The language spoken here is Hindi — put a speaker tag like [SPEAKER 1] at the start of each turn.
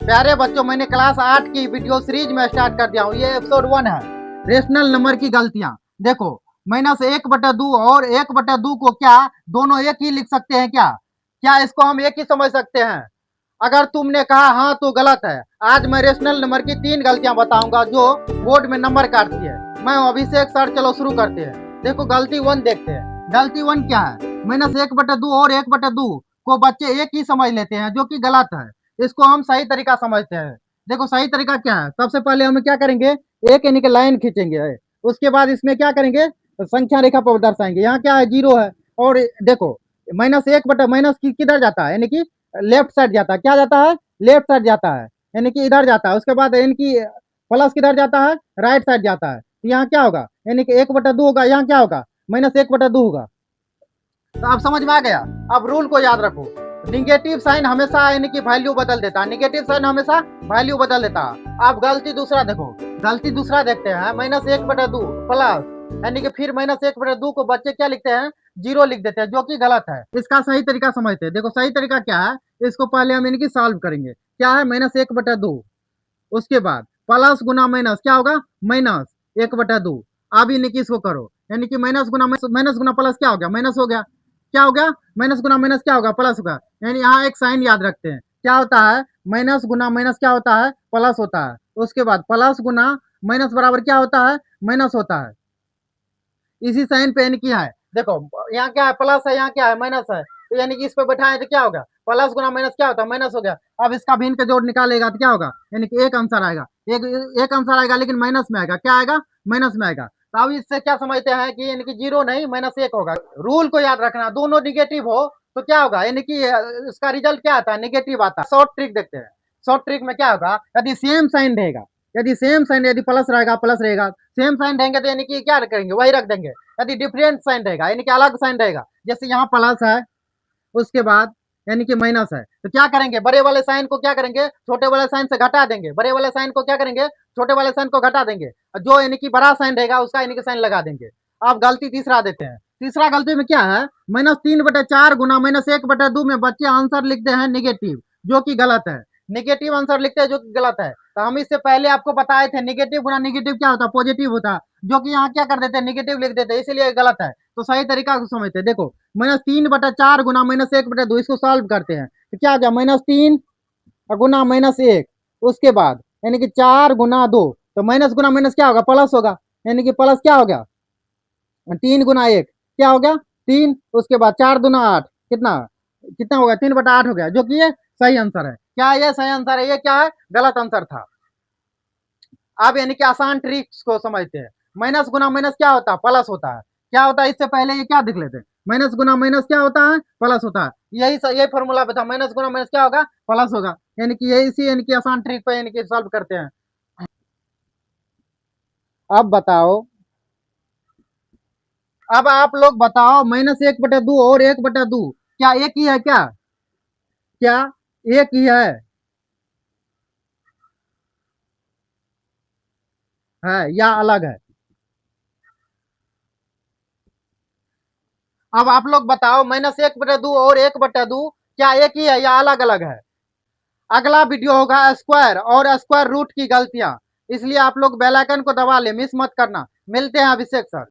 [SPEAKER 1] प्यारे बच्चों, मैंने क्लास 8 की वीडियो सीरीज में स्टार्ट कर दिया हूँ। ये एपिसोड 1 है, रेशनल नंबर की गलतियां। देखो, -1/2 और 1/2 को क्या दोनों एक ही लिख सकते हैं क्या? क्या इसको हम एक ही समझ सकते हैं? अगर तुमने कहा हाँ तो गलत है। आज मैं रेशनल नंबर की 3 गलतियां बताऊंगा जो बोर्ड में नंबर काटती है। मैं अभिषेक सर, चलो शुरू करते हैं। देखो, गलती 1 देखते हैं। गलती 1 क्या है? -1/2 और 1/2 को बच्चे एक ही समझ लेते हैं, जो कि गलत है। इसको हम सही तरीका समझते हैं। देखो, सही तरीका क्या है? सबसे पहले हम क्या करेंगे, एक यानी कि लाइन खींचेंगे। उसके बाद इसमें क्या करेंगे, संख्या रेखा पर दर्शाएंगे। यहाँ क्या है, 0 है। और देखो, माइनस किधर जाता है, यानी कि लेफ्ट साइड जाता है। क्या जाता है? लेफ्ट साइड जाता है, यानी कि इधर जाता है। उसके बाद इनकी प्लस किधर जाता है? राइट साइड जाता है। तो यहाँ क्या होगा, यानी कि 1/2 होगा। यहाँ क्या होगा? -1/2 होगा। तो आप समझ में आ गया। अब रूल को याद रखो, निगेटिव साइन हमेशा यानी कि वैल्यू बदल देता है। निगेटिव साइन हमेशा वैल्यू बदल देता है। आप गलती दूसरा देखो, गलती दूसरा देखते हैं। -1/2 प्लस, यानी कि फिर -1/2 को बच्चे क्या लिखते हैं, 0 लिख देते हैं, जो कि गलत है। इसका सही तरीका समझते हैं। देखो, सही तरीका क्या है, इसको पहले हम यानी कि सॉल्व करेंगे। क्या है? -1/2। उसके बाद प्लस गुना माइनस क्या होगा? -1/2। अब यानी कि इसको करो, यानी कि माइनस गुना प्लस क्या हो गया? माइनस हो गया। क्या हो गया? माइनस गुना माइनस क्या होगा? प्लस होगा। यानी यहाँ एक साइन याद रखते हैं। क्या होता है? माइनस गुना माइनस क्या होता है? प्लस होता है। उसके बाद प्लस गुना माइनस बराबर क्या होता है? माइनस होता है। इसी साइन पे यानी कि है। देखो, यहाँ क्या है? प्लस है, यहाँ क्या है? माइनस है। तो यानी कि इस पे बैठाए तो क्या होगा? प्लस गुना माइनस क्या होता है? माइनस हो गया। अब इसका भिन्न का जोड़ निकालेगा तो क्या होगा? यानी कि एक आंसर आएगा। एक आंसर आएगा, लेकिन माइनस में आएगा। क्या आएगा? माइनस में आएगा। तो अब इससे क्या समझते हैं कि यानी कि 0 नहीं, -1 होगा। रूल को याद रखना, दोनों निगेटिव हो तो क्या होगा, यानी कि इसका रिजल्ट क्या आता है? निगेटिव आता है। शॉर्ट ट्रिक देखते हैं। शॉर्ट ट्रिक में क्या होगा, यदि सेम साइन रहेगा, यदि प्लस रहेगा, प्लस रहेगा। सेम साइन रहेंगे तो यानी कि क्या करेंगे, वही रख देंगे। यदि डिफरेंट साइन रहेगा, यानी कि अलग साइन रहेगा, जैसे यहाँ प्लस है, उसके बाद यानी कि माइनस है, तो क्या करेंगे, बड़े वाले साइन को क्या करेंगे, छोटे वाले साइन से घटा देंगे। बड़े वाले साइन को क्या करेंगे, छोटे वाले साइन को घटा देंगे। जो यानी कि बड़ा साइन रहेगा उसका यानी कि साइन लगा देंगे। अब गलती तीसरा देते हैं। तीसरा गलती में क्या है, -3/4 गुना -1/2 में बच्चे आंसर लिखते हैं निगेटिव, जो कि गलत है। निगेटिव आंसर लिखते हैं, जो कि गलत है। तो हम इससे पहले आपको बताए थे, निगेटिव गुना निगेटिव क्या होता है? पॉजिटिव होता है। जो कि यहाँ क्या कर देते हैं, निगेटिव लिख देते हैं, इसीलिए गलत है। तो सही तरीका को समझते हैं। देखो, -3/4 गुना -1/2, इसको सॉल्व करते हैं तो क्या आ गया, -3 गुना -1। उसके बाद यानी कि 4 गुना 2, तो माइनस गुना माइनस क्या होगा? प्लस होगा। यानी कि प्लस क्या हो गया, 3 गुना 1 क्या हो गया? 3। उसके बाद 4 दूना 8, कितना कितना हो गया? 3/8 हो गया, जो कि ये सही आंसर है। क्या ये सही आंसर है? ये क्या है? गलत आंसर था। अब यानी कि आसान ट्रिक्स को समझते हैं। माइनस गुना माइनस क्या होता है? प्लस होता है। क्या होता है? इससे पहले ये क्या देख लेते हैं, माइनस गुना माइनस क्या होता है? प्लस होता है। यही फॉर्मूला पे था, माइनस गुना माइनस क्या होगा? प्लस होगा। यानी कि ये इसी यानी कि आसान ट्रिक पे यानी कि सॉल्व करते हैं। अब बताओ, अब आप लोग बताओ, -1/2 और 1/2 क्या एक ही है क्या? क्या एक ही है या अलग है? अब आप लोग बताओ, -1/2 और 1/2 क्या एक ही है या अलग अलग है? अगला वीडियो होगा स्क्वायर और स्क्वायर रूट की गलतियां, इसलिए आप लोग बेल आइकन को दबा ले, मिस मत करना। मिलते हैं अभिषेक सर।